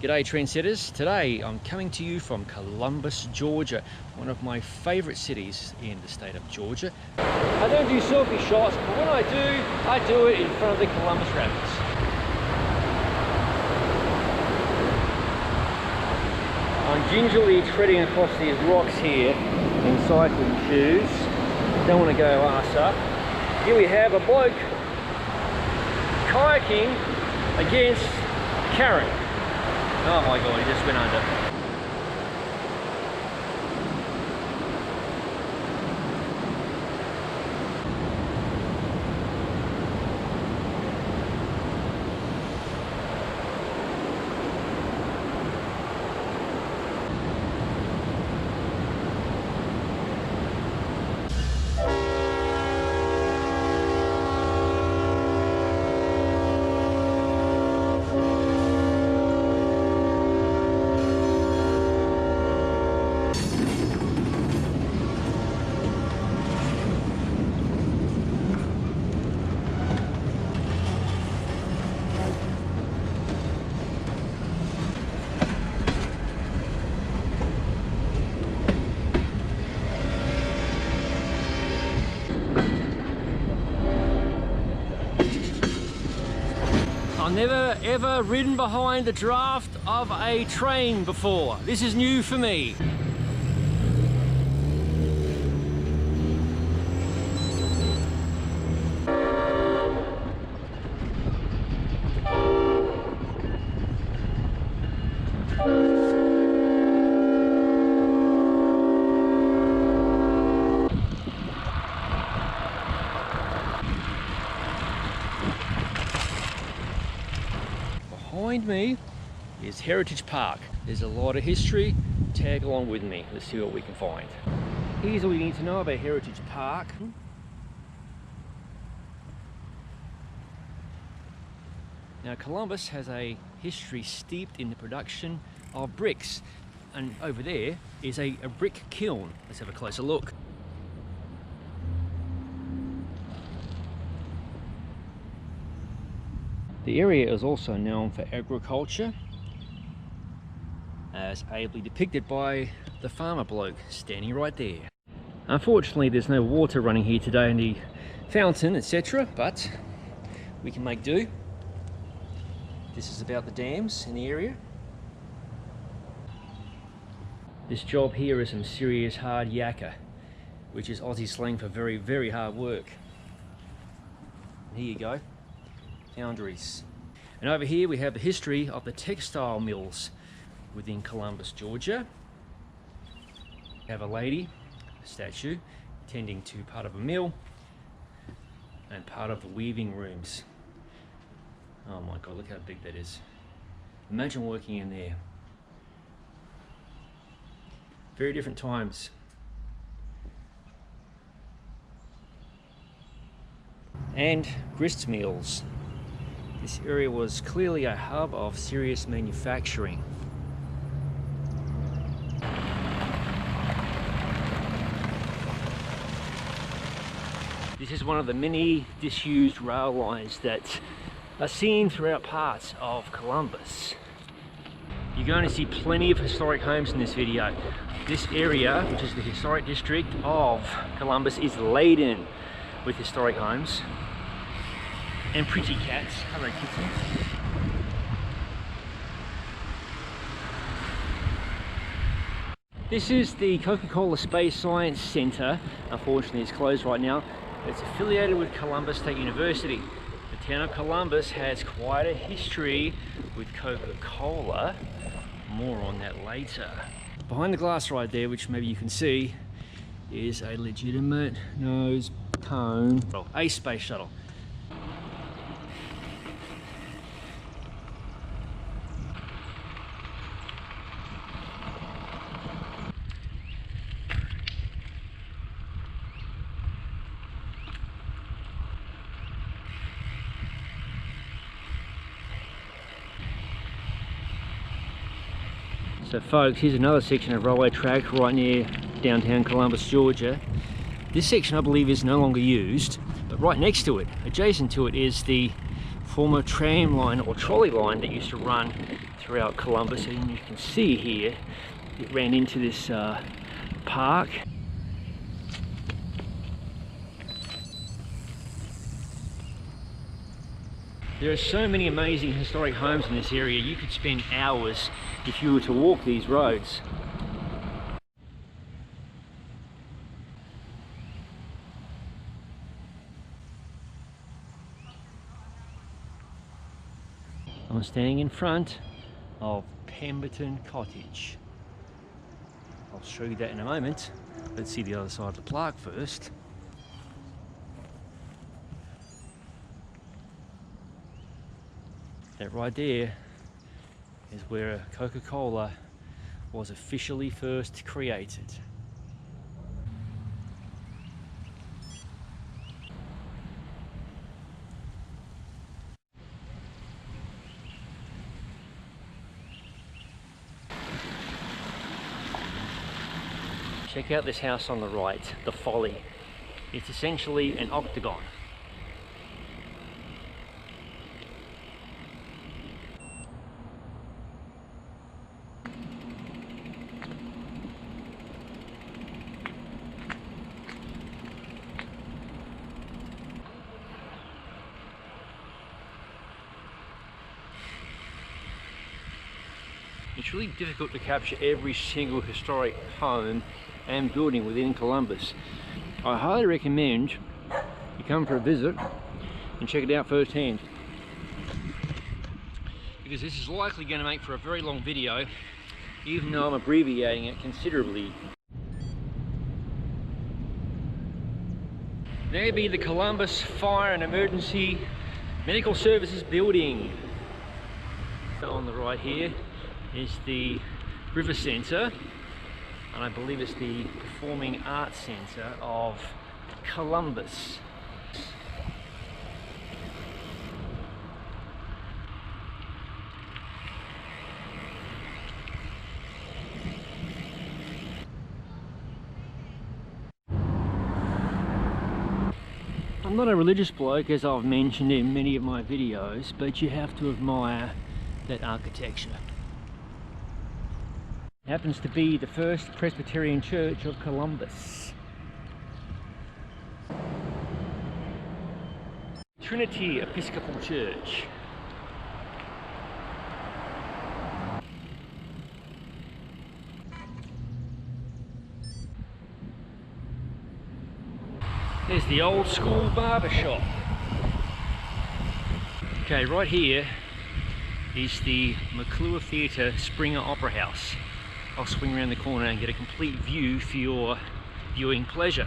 G'day trendsetters. Today I'm coming to you from Columbus, Georgia, one of my favourite cities in the state of Georgia. I don't do selfie shots, but when I do it in front of the Columbus Rapids. I'm gingerly treading across these rocks here in cycling shoes. Don't want to go ass up. Here we have a bloke kayaking against a carrot. Oh my god, he just went under. I've never ever ridden behind the draft of a train before. This is new for me. Behind me is Heritage Park. There's a lot of history. Tag along with me. Let's see what we can find. Here's all you need to know about Heritage Park. Now Columbus has a history steeped in the production of bricks, and over there is a brick kiln. Let's have a closer look. The area is also known for agriculture, as ably depicted by the farmer bloke standing right there. Unfortunately, there's no water running here today in the fountain, etc., but we can make do. This is about the dams in the area. This job here is some serious hard yakka, which is Aussie slang for very, very hard work. And here you go. Foundries. And over here we have the history of the textile mills within Columbus, Georgia. We have a lady, a statue, tending to part of a mill and part of the weaving rooms. Oh my god, look how big that is. Imagine working in there. Very different times. And grist mills. This area was clearly a hub of serious manufacturing. This is one of the many disused rail lines that are seen throughout parts of Columbus. You're going to see plenty of historic homes in this video. This area, which is the historic district of Columbus, is laden with historic homes. And pretty cats. Hello, kittens. This is the Coca-Cola Space Science Center. Unfortunately, it's closed right now. It's affiliated with Columbus State University. The town of Columbus has quite a history with Coca-Cola. More on that later. Behind the glass right there, which maybe you can see, is a legitimate nose cone, well, a space shuttle. So folks, here's another section of railway track right near downtown Columbus, Georgia. This section I believe is no longer used, but right next to it, adjacent to it, is the former tram line or trolley line that used to run throughout Columbus, and you can see here it ran into this park. There are so many amazing historic homes in this area. You could spend hours if you were to walk these roads. I'm standing in front of Pemberton Cottage. I'll show you that in a moment. Let's see the other side of the plaque first. That right there is where Coca-Cola was officially first created. Check out this house on the right, the Folly. It's essentially an octagon. It's really difficult to capture every single historic home and building within Columbus. I highly recommend you come for a visit and check it out firsthand, because this is likely going to make for a very long video, even though I'm abbreviating it considerably. There be the Columbus Fire and Emergency Medical Services Building. On the right here is the River Center, and I believe it's the Performing Arts Center of Columbus. I'm not a religious bloke, as I've mentioned in many of my videos, but you have to admire that architecture. It happens to be the First Presbyterian Church of Columbus. Trinity Episcopal Church. There's the old school barber shop. Okay, right here is the McClure Theatre Springer Opera House. I'll swing around the corner and get a complete view for your viewing pleasure.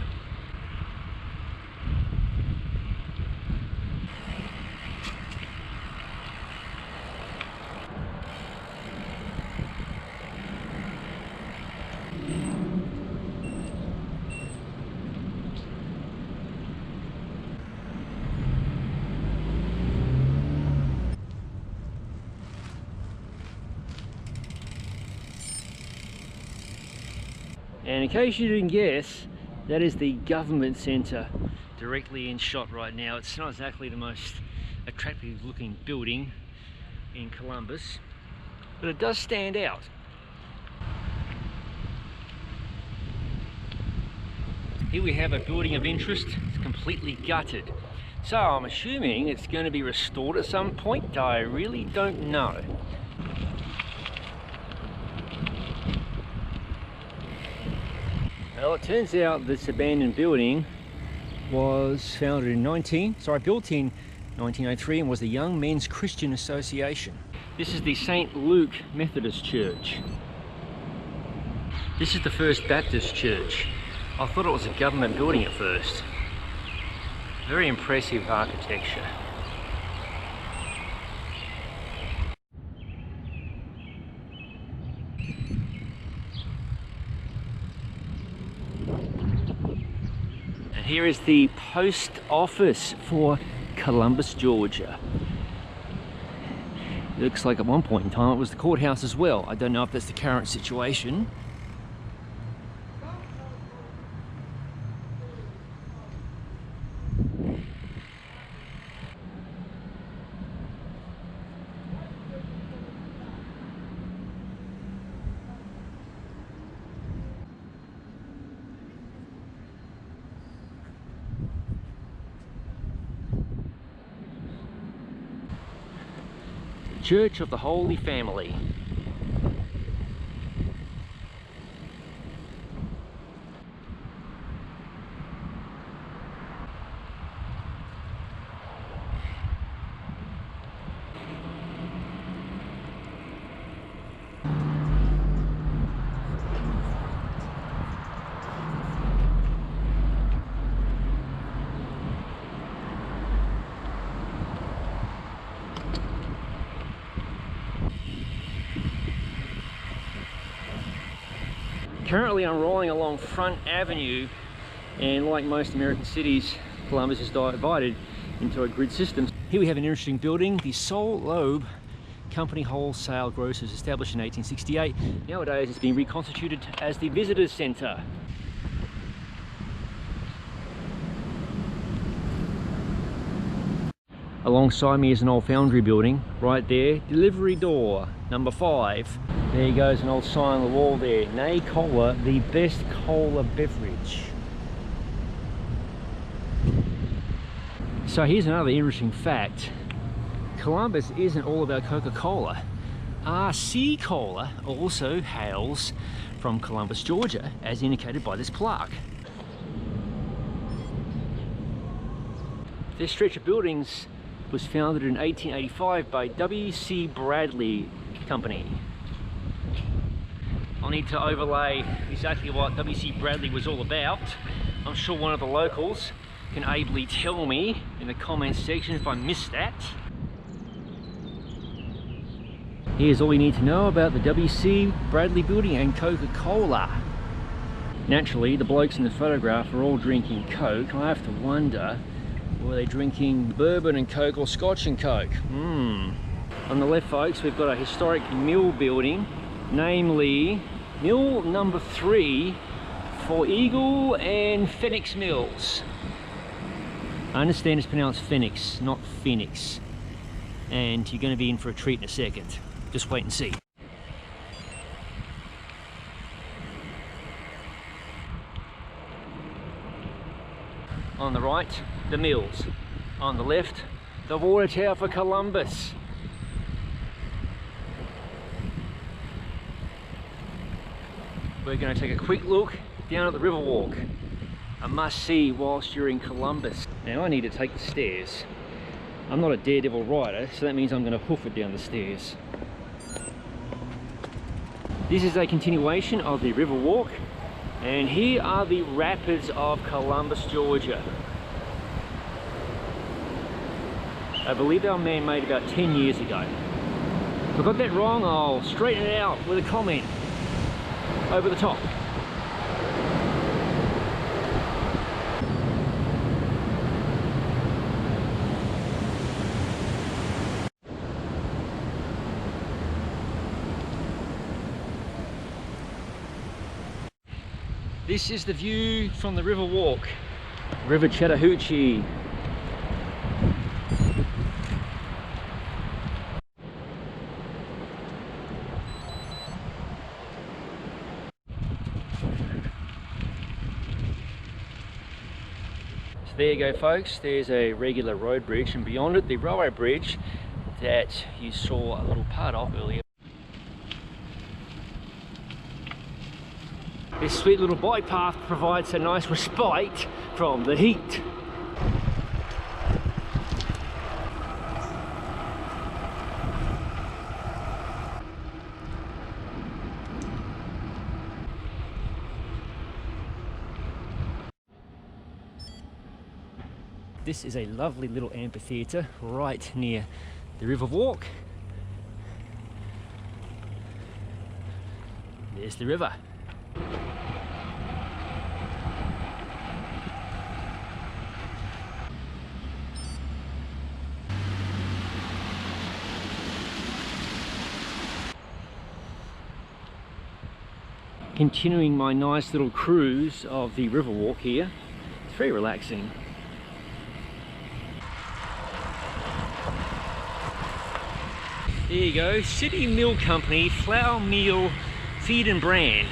And in case you didn't guess, that is the government center directly in shot right now. It's not exactly the most attractive looking building in Columbus, but it does stand out. Here we have a building of interest. It's completely gutted. So I'm assuming it's going to be restored at some point. I really don't know. Well, it turns out this abandoned building was built in 1903 and was the Young Men's Christian Association. This is the St. Luke Methodist Church. This is the First Baptist Church. I thought it was a government building at first. Very impressive architecture. Here is the post office for Columbus, Georgia. It looks like at one point in time it was the courthouse as well. I don't know if that's the current situation. Church of the Holy Family. Currently I'm rolling along Front Avenue, and like most American cities, Columbus is divided into a grid system. Here we have an interesting building, the Sol Loeb Company Wholesale Grocers, established in 1868. Nowadays it's been reconstituted as the Visitors Center. Alongside me is an old foundry building, right there, delivery door, number 5. There goes an old sign on the wall there, Nay Cola, the best cola beverage. So here's another interesting fact. Columbus isn't all about Coca-Cola. RC Cola also hails from Columbus, Georgia, as indicated by this plaque. This stretch of buildings was founded in 1885 by W.C. Bradley Company. I'll need to overlay exactly what W.C. Bradley was all about. I'm sure one of the locals can ably tell me in the comments section if I missed that. Here's all you need to know about the W.C. Bradley building and Coca-Cola. Naturally, the blokes in the photograph are all drinking Coke. I have to wonder, were they drinking bourbon and Coke or Scotch and Coke? On the left, folks, we've got a historic mill building, namely mill number 3 for Eagle and Phenix mills. I understand it's pronounced Phenix, not Phoenix, and you're going to be in for a treat in a second. Just wait and see. On the right, the mills. On the left, the water tower for Columbus. We're going to take a quick look down at the Riverwalk. A must-see whilst you're in Columbus. Now I need to take the stairs. I'm not a daredevil rider, so that means I'm going to hoof it down the stairs. This is a continuation of the Riverwalk, and here are the rapids of Columbus, Georgia. I believe they were man-made about 10 years ago. If I got that wrong, I'll straighten it out with a comment over the top. This is the view from the Riverwalk, River Chattahoochee. So there you go, folks, there's a regular road bridge, and beyond it the railway bridge that you saw a little part of earlier. This sweet little bike path provides a nice respite from the heat. This is a lovely little amphitheatre right near the Riverwalk. There's the river. Continuing my nice little cruise of the Riverwalk here. It's very relaxing. There you go, City Mill Company Flour Meal Feed and Brand.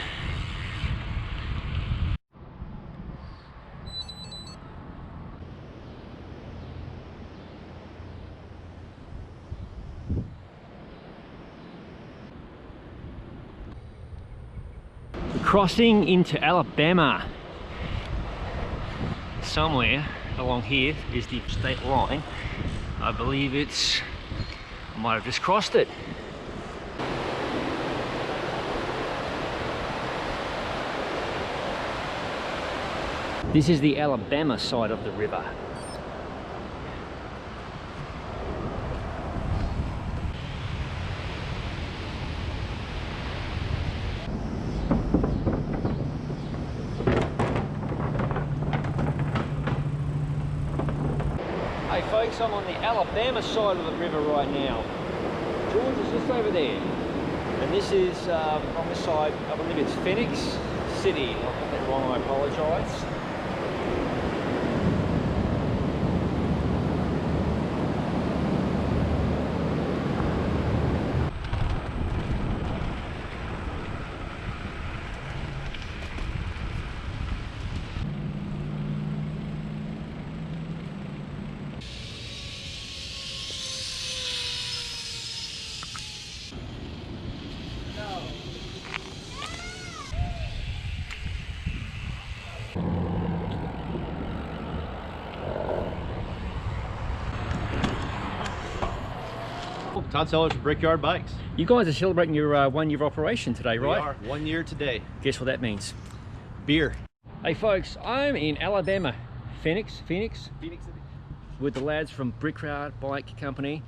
crossing into Alabama. Somewhere along here is the state line. I believe it's, I might have just crossed it. This is the Alabama side of the river. Hey folks, I'm on the Alabama side of the river right now. Georgia's just over there. And this is on the side, I believe it's Phenix City. If I got that wrong, I apologise. Todd Sellers from Brickyard Bikes. You guys are celebrating your 1 year of operation today, right? We are. 1 year today. Guess what that means? Beer. Hey folks, I'm in Alabama, Phenix City. with the lads from Brickyard Bike Company,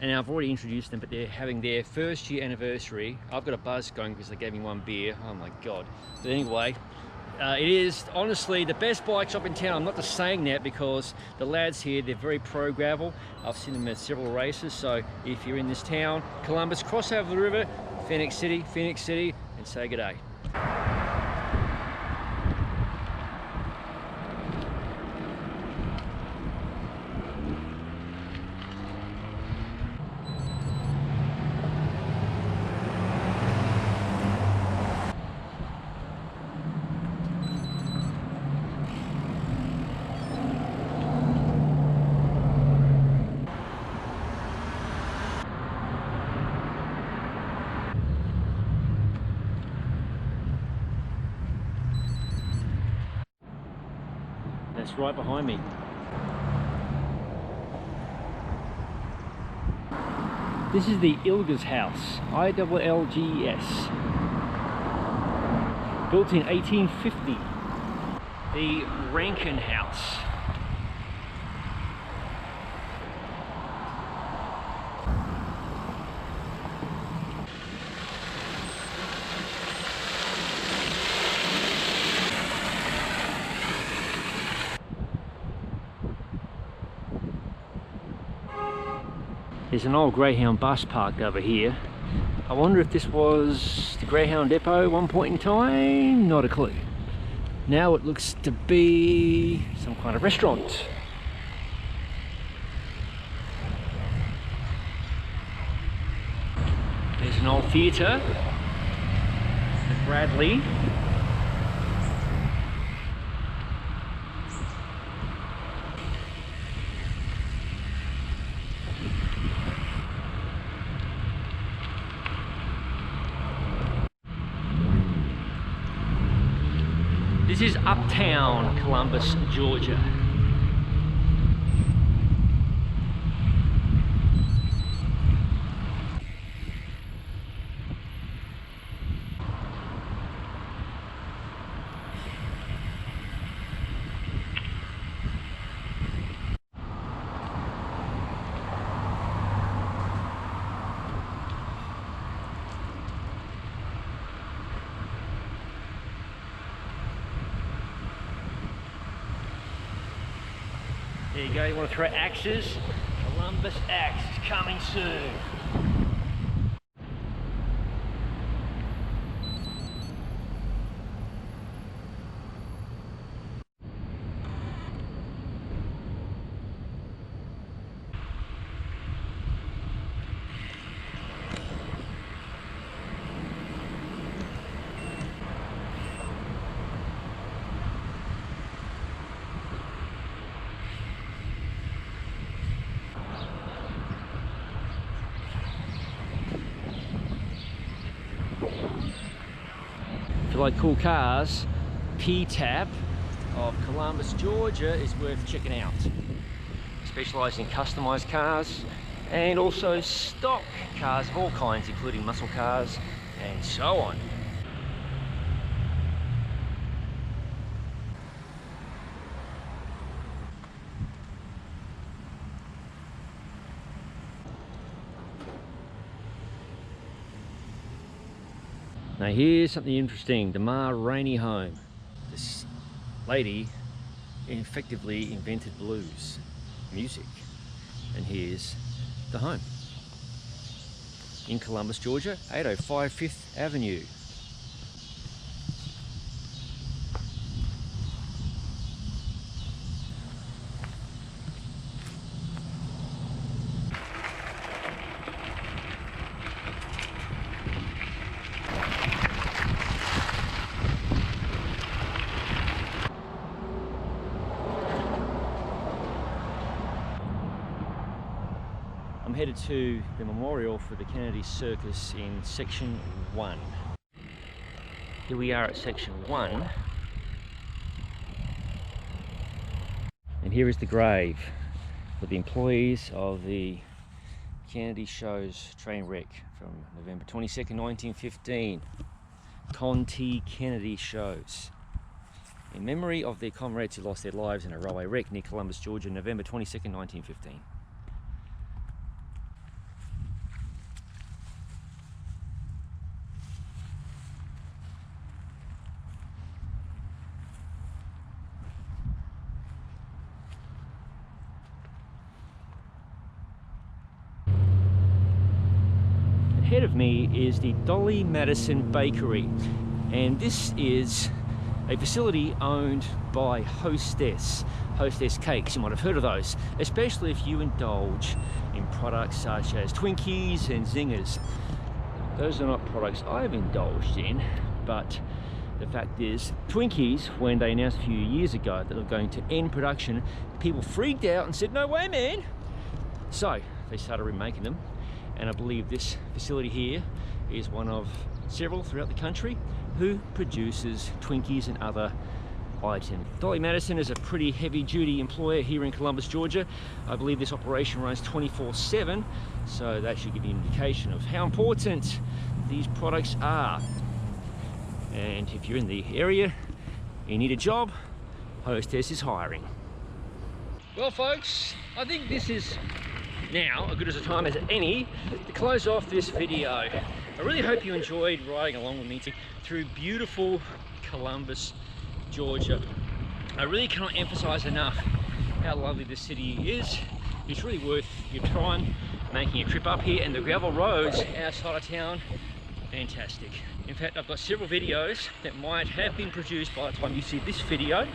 and I've already introduced them, but they're having their 1st year anniversary. I've got a buzz going because they gave me 1 beer. Oh my god. But anyway, it is honestly the best bike shop in town. I'm not just saying that because the lads here, they're very pro gravel. I've seen them at several races, so if you're in this town, Columbus, cross over the river, Phenix City, and say good day. That's right behind me. This is the Ilges house, ILLGES. Built in 1850. The Rankin house. There's an old Greyhound bus parked over here. I wonder if this was the Greyhound Depot at one point in time? Not a clue. Now it looks to be some kind of restaurant. There's an old theatre at Bradley. This is uptown Columbus, Georgia. There you go, you want to throw axes? Columbus Axe is coming soon. you like cool cars, P-Tap of Columbus, Georgia is worth checking out. Specialise in customised cars and also stock cars of all kinds, including muscle cars and so on. Now here's something interesting, Demar Rainey Home. This lady effectively invented blues music, and here's the home in Columbus, Georgia, 805 5th Avenue. I'm headed to the memorial for the Kennedy Circus in section 1. Here we are at section 1. And here is the grave for the employees of the Kennedy Show's train wreck from November 22nd, 1915. Conti Kennedy Shows. In memory of their comrades who lost their lives in a railway wreck near Columbus, Georgia, November 22nd, 1915. Ahead of me is the Dolly Madison Bakery, and this is a facility owned by Hostess Cakes. You might have heard of those, especially if you indulge in products such as Twinkies and Zingers. Those are not products I've indulged in, but the fact is, Twinkies, when they announced a few years ago that they were going to end production, people freaked out and said, "No way, man!" So they started remaking them. And I believe this facility here is one of several throughout the country who produces Twinkies and other items. Dolly Madison is a pretty heavy-duty employer here in Columbus, Georgia. I believe this operation runs 24/7, so that should give you an indication of how important these products are. And if you're in the area, you need a job, Hostess is hiring. Well, folks, I think this is now as good as a time as any to close off this video. I really hope you enjoyed riding along with me through beautiful Columbus, Georgia. I really cannot emphasize enough how lovely this city is. It's really worth your time making a trip up here, and the gravel roads outside of town, fantastic. In fact, I've got several videos that might have been produced by the time you see this video,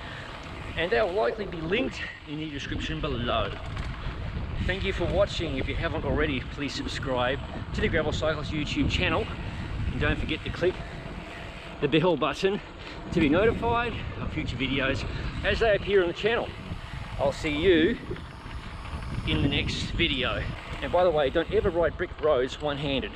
and they'll likely be linked in the description below. Thank you for watching. If you haven't already, please subscribe to the Gravel Cyclist YouTube channel, and don't forget to click the bell button to be notified of future videos as they appear on the channel. I'll see you in the next video. And by the way, don't ever ride brick roads one-handed.